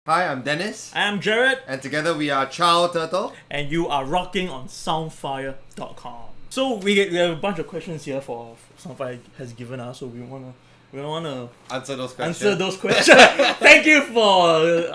Hi, I'm Dennis. I'm Jared. And together we are Ciao Turtle. And you are rocking on Soundfyr.com. So we have a bunch of questions here for Soundfyr has given us, so we wanna Answer those questions. answer those questions. Thank you for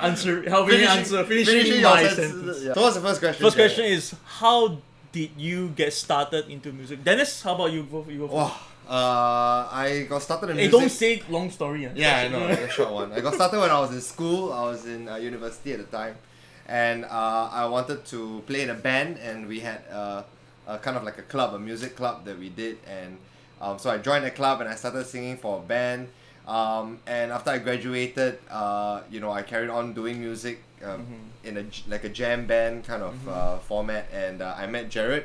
helping me finishing my sentence. Yeah. So what's the first question? First question is, how did you get started into music? Dennis, how about you? You go first. I got started in Hey, music. don't say long story. Yeah, I know, a short one. I got started when I was in school. I was in university at the time, and I wanted to play in a band, and we had a kind of like a club, a music club that we did, and so I joined a club and I started singing for a band. And after I graduated, I carried on doing music in a jam band kind of format, and I met Jared,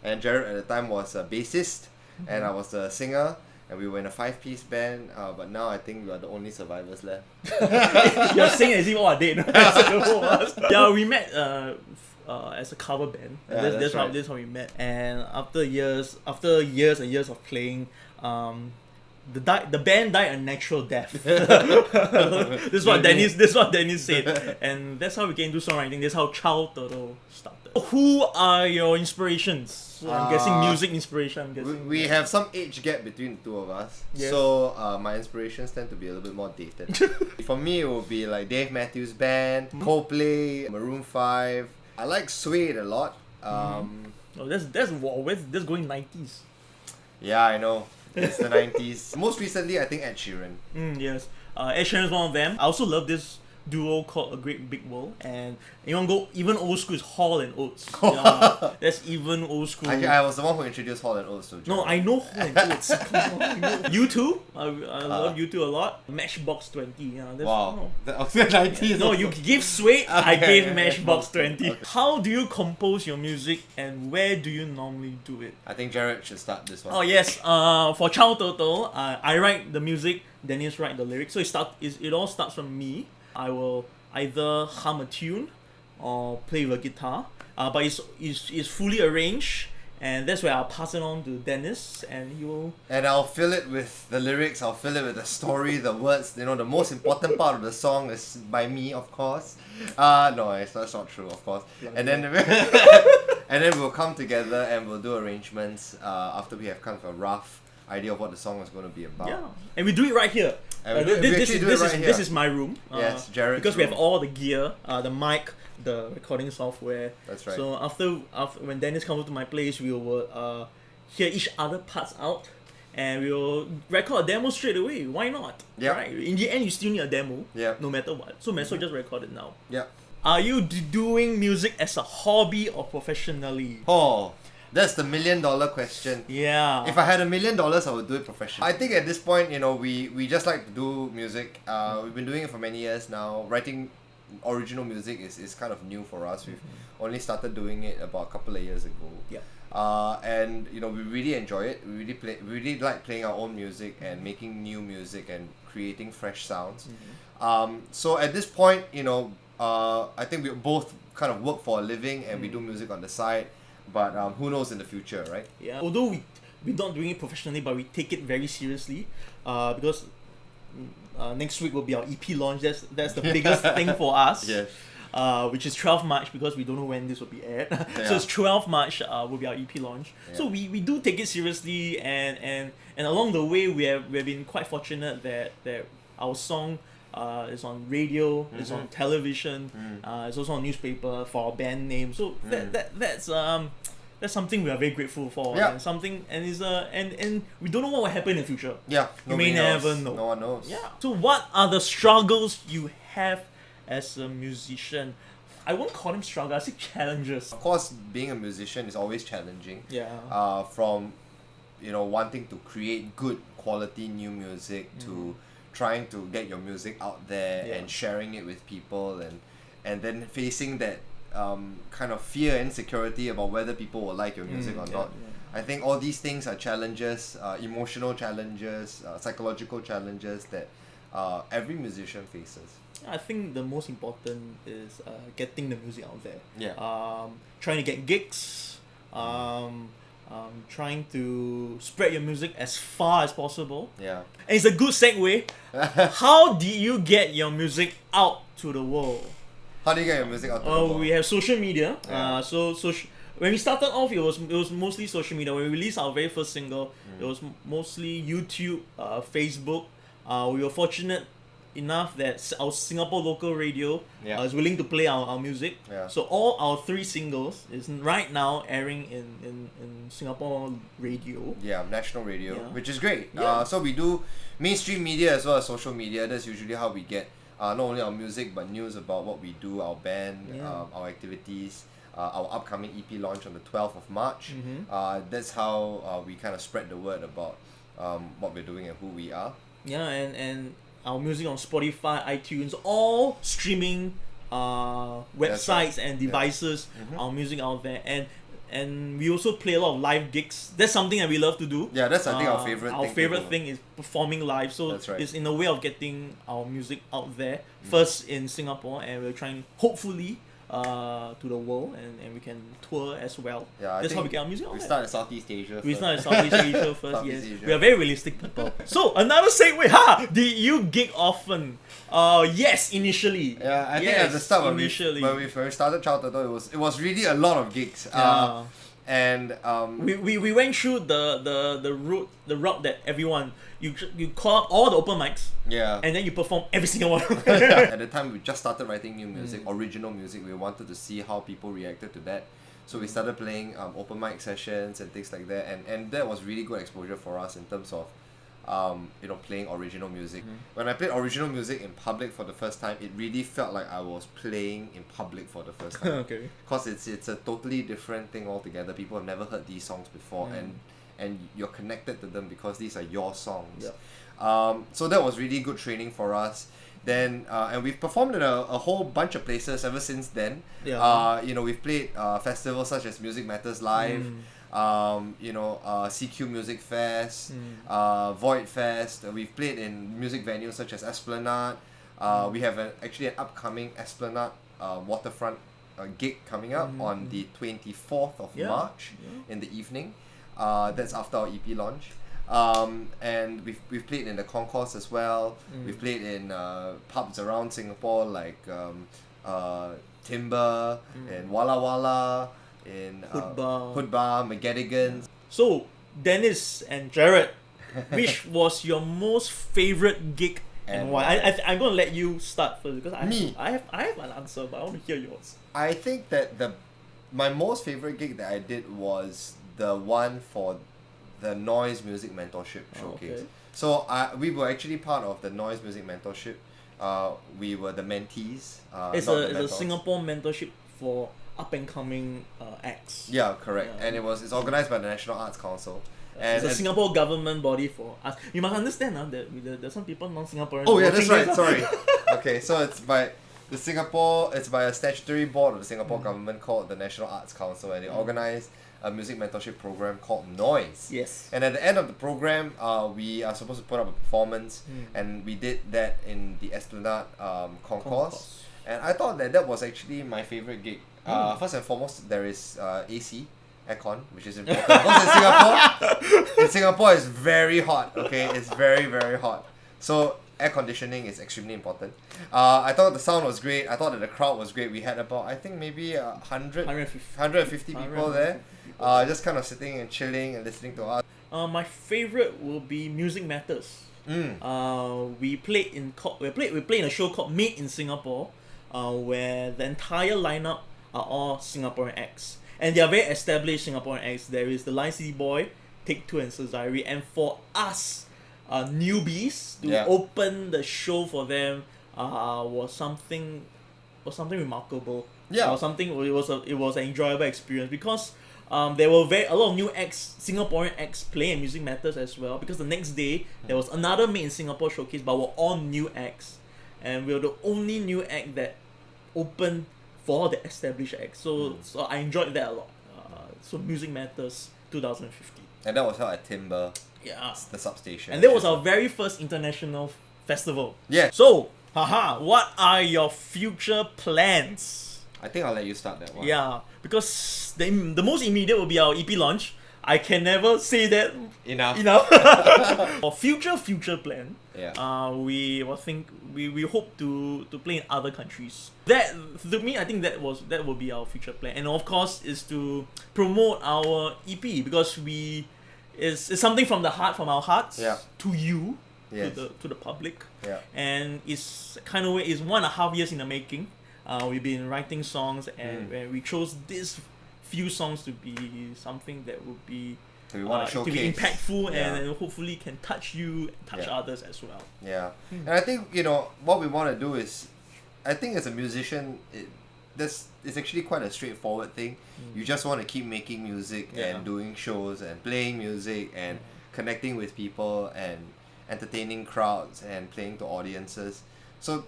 and Jared at the time was a bassist, and I was the singer, and we were in a 5-piece band. But now I think we are the only survivors left. You're saying as if all are dead. Yeah, we met as a cover band. Yeah, That's right. how we met. And after years and years of playing, the band died a natural death. This is what Dennis said, and that's how we get into songwriting. That's how Ciao Turtle started. Who are your inspirations? I'm guessing music inspiration. We have some age gap between the two of us, Yes. so my inspirations tend to be a little bit more dated. For me, it would be like Dave Matthews Band, Coldplay, Maroon 5. I like Suede a lot. Oh, that's going 90s. Yeah, I know. It's the 90s. Most recently, I think Ed Sheeran. Yes. Ed Sheeran is one of them. I also love this duo called A Great Big World, and you want to go even old school is Hall and Oates. Yeah, that's even old school. I was the one who introduced Hall and Oates to No, I know Hall and Oates. Come on, U2. I love U2 a lot. Matchbox 20. Yeah, that's, Wow. The 90s. No, you give Suede, I Okay, gave okay, Matchbox okay. 20. Okay. How do you compose your music, and where do you normally do it? I think Jared should start this one. Oh yes, for Ciao Turtle, I write the music, Dennis write the lyrics. So it all starts from me. I will either hum a tune or play with a guitar, but it's fully arranged, and that's where I'll pass it on to Dennis, and he will. And I'll fill it with the lyrics, I'll fill it with the story, the words. The most important part of the song is by me, of course. No, that's not true, of course. And then and then we'll come together and we'll do arrangements after we have kind of a rough idea of what the song is going to be about. Yeah, and we do it right here. And we actually do it right here. This is my room. Yes, Jared's because we have room. all the gear, the mic, the recording software. That's right. So after when Dennis comes to my place, we will hear each other parts out, and we will record a demo straight away. Why not? Yeah. Right. In the end, you still need a demo. Yeah. No matter what. So might as well just record it now. Yeah. Are you doing music as a hobby or professionally? Oh, that's the $1 million question. Yeah. If I had $1 million, I would do it professionally. I think at this point, we just like to do music. We've been doing it for many years now. Writing original music is kind of new for us. We've only started doing it about a couple of years ago. Yeah. And we really enjoy it. We really like playing our own music and making new music and creating fresh sounds. So at this point, I think we both kind of work for a living and we do music on the side. But who knows in the future, right? Yeah. Although we're not doing it professionally, but we take it very seriously, because next week will be our EP launch. That's the biggest thing for us. Yes. Which is 12 March, because we don't know when this will be aired. Yeah. So it's 12 March will be our EP launch. Yeah. So we do take it seriously, and along the way we've been quite fortunate that our song is on radio, it's on television, it's also on newspaper for our band name. So that's something we are very grateful for. Yeah. And we don't know what will happen in the future. Yeah. You may nobody knows. never know. No one knows. Yeah. So what are the struggles you have as a musician? I won't call them struggles, I say challenges. Of course, being a musician is always challenging. Yeah. From wanting to create good quality new music to trying to get your music out there and sharing it with people, and then facing that kind of fear and insecurity about whether people will like your music or not. I think all these things are challenges, emotional challenges, psychological challenges that every musician faces. I think the most important is getting the music out there. Yeah. Trying to get gigs, trying to spread your music as far as possible. Yeah. And it's a good segue. How did you get your music out to the world? How do you get your music out to the world? We have social media. Yeah. When we started off, it was mostly social media. When we released our very first single, it was mostly YouTube, Facebook. We were fortunate enough that our Singapore local radio is willing to play our music. Yeah. So all our 3 singles is right now airing in Singapore radio. Yeah, national radio, which is great. Yeah. So we do mainstream media as well as social media. That's usually how we get not only our music but news about what we do, our band, our activities. Our upcoming EP launch on the 12th of March. That's how we kind of spread the word about what we're doing and who we are. Yeah, and our music on Spotify, iTunes, all streaming websites and devices, our music out there. And we also play a lot of live gigs. That's something that we love to do. Yeah, that's I think our favorite thing. Our favorite thing is performing live. So That's right. it's in a way of getting our music out there, first in Singapore, and we're trying, hopefully, to the world, and we can tour as well. Yeah, that's how we get our music out we there. start in Southeast Asia. We start in Southeast Asia first, Southeast yes. Asia. We are very realistic people. So, another segue. Did you gig often? Yes, initially. Yeah, I think at the start when we started Ciao Turtle, it was really a lot of gigs. And we went through the route that everyone you call up all the open mics, and then you perform every single one. At the time we just started writing new music, original music. We wanted to see how people reacted to that, so we started playing open mic sessions and things like that, and that was really good exposure for us in terms of playing original music. When I played original music in public for the first time, it really felt like I was playing in public for the first time. Okay. Because it's a totally different thing altogether. People have never heard these songs before, and you're connected to them because these are your songs. Yep. So that was really good training for us. Then and we've performed in a whole bunch of places ever since then. We've played festivals such as Music Matters Live. CQ Music Fest, Void Fest. We've played in music venues such as Esplanade. We have actually an upcoming Esplanade waterfront gig coming up on the 24th of March in the evening. That's after our EP launch. And we've played in the concourse as well. We've played in pubs around Singapore like Timber and Walla Walla, in Hood Bar, McGettigan's. So, Dennis and Jared, which was your most favorite gig and why? I'm gonna let you start first because I have an answer, but I want to hear yours. I think that my most favorite gig that I did was the one for the Noise Music Mentorship Showcase. Okay. So we were actually part of the Noise Music Mentorship. We were the mentees. It's a Singapore mentorship for up and coming acts. Yeah, correct. And it's organized by the National Arts Council. And it's a Singapore government body for us. You must understand that there's some people non-Singaporeans. Oh yeah, that's right. Sorry. Okay, so it's by a statutory board of the Singapore government called the National Arts Council, and they organize a music mentorship program called Noise. Yes. And at the end of the program, we are supposed to put up a performance, and we did that in the Esplanade concourse. And I thought that was actually my favorite gig. First and foremost, there is AC, aircon, which is important. Because in Singapore it's very hot, okay? It's very, very hot. So air conditioning is extremely important. I thought the sound was great. I thought that the crowd was great. We had about, I think, maybe 150 people there. Just kind of sitting and chilling and listening to us. My favorite will be Music Matters. We played in a show called Made in Singapore, where the entire lineup are all Singaporean acts, and they are very established Singaporean acts. There is the Line City Boy, Take Two, and Sazari. And for us, newbies, to open the show for them was something remarkable. Yeah, it was an enjoyable experience because there were a lot of new acts, Singaporean acts playing at Music Matters as well. Because the next day there was another Made in Singapore showcase, but we're all new acts, and we were the only new act that opened for the established acts. So I enjoyed that a lot. So Music Matters 2015. And that was held at Timber. Yeah. The substation. And that was our very first international festival. Yeah. So, what are your future plans? I think I'll let you start that one. Yeah, because the most immediate will be our EP launch. I can never say that Enough. For future plan, Yeah. we hope to play in other countries. That, to me, I think that will be our future plan, and of course is to promote our EP, because it's something from the heart, from our hearts, Yeah. to you, Yes. to the public, Yeah. and it's kind of is 1.5 years in the making. We've been writing songs, and we chose these few songs to be something that would be So we want to to be showcase. impactful, Yeah. and hopefully can touch you, touch Yeah. others as well. Yeah. And I think, what we want to do is, I think as a musician, it's actually quite a straightforward thing. You just want to keep making music Yeah. and doing shows and playing music and connecting with people and entertaining crowds and playing to audiences. So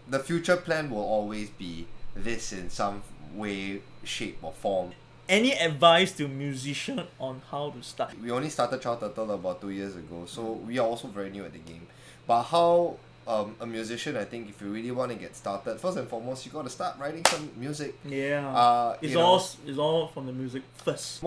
the future plan will always be this in some way, shape or form. Any advice to musician on how to start? We only started Ciao Turtle about 2 years ago, so we are also very new at the game. But how a musician, I think, if you really want to get started, first and foremost, you got to start writing some music. Yeah, it's all from the music first.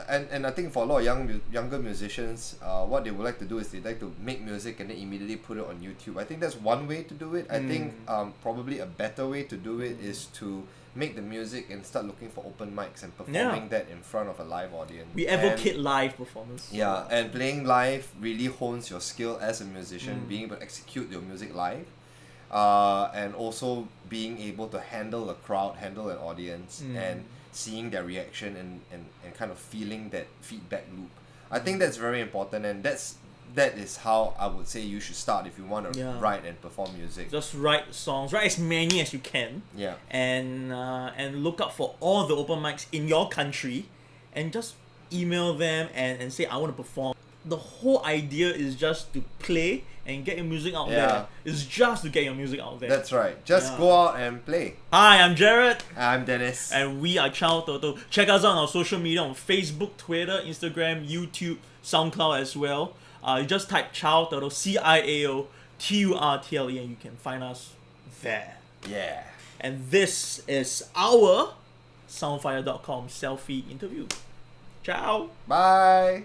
And I think for a lot of younger musicians, what they would like to do is they like to make music and then immediately put it on YouTube. I think that's one way to do it. I think probably a better way to do it is to make the music and start looking for open mics and performing that in front of a live audience. We advocate live performance. Yeah, and playing live really hones your skill as a musician, being able to execute your music live, and also being able to handle a crowd, handle an audience, and seeing their reaction and kind of feeling that feedback loop. I think that's very important, and that is how I would say you should start if you want to write and perform music. Just write songs, write as many as you can. Yeah. And look out for all the open mics in your country, and just email them and say, I want to perform. The whole idea is just to play and get your music out there. It's just to get your music out there. That's right. Just go out and play. Hi, I'm Jared. I'm Dennis. And we are Ciao Turtle. Check us out on our social media on Facebook, Twitter, Instagram, YouTube, SoundCloud as well. You just type Ciao Turtle, CIAO TURTLE, and you can find us there. Yeah. And this is our Soundfyr.com selfie interview. Ciao. Bye.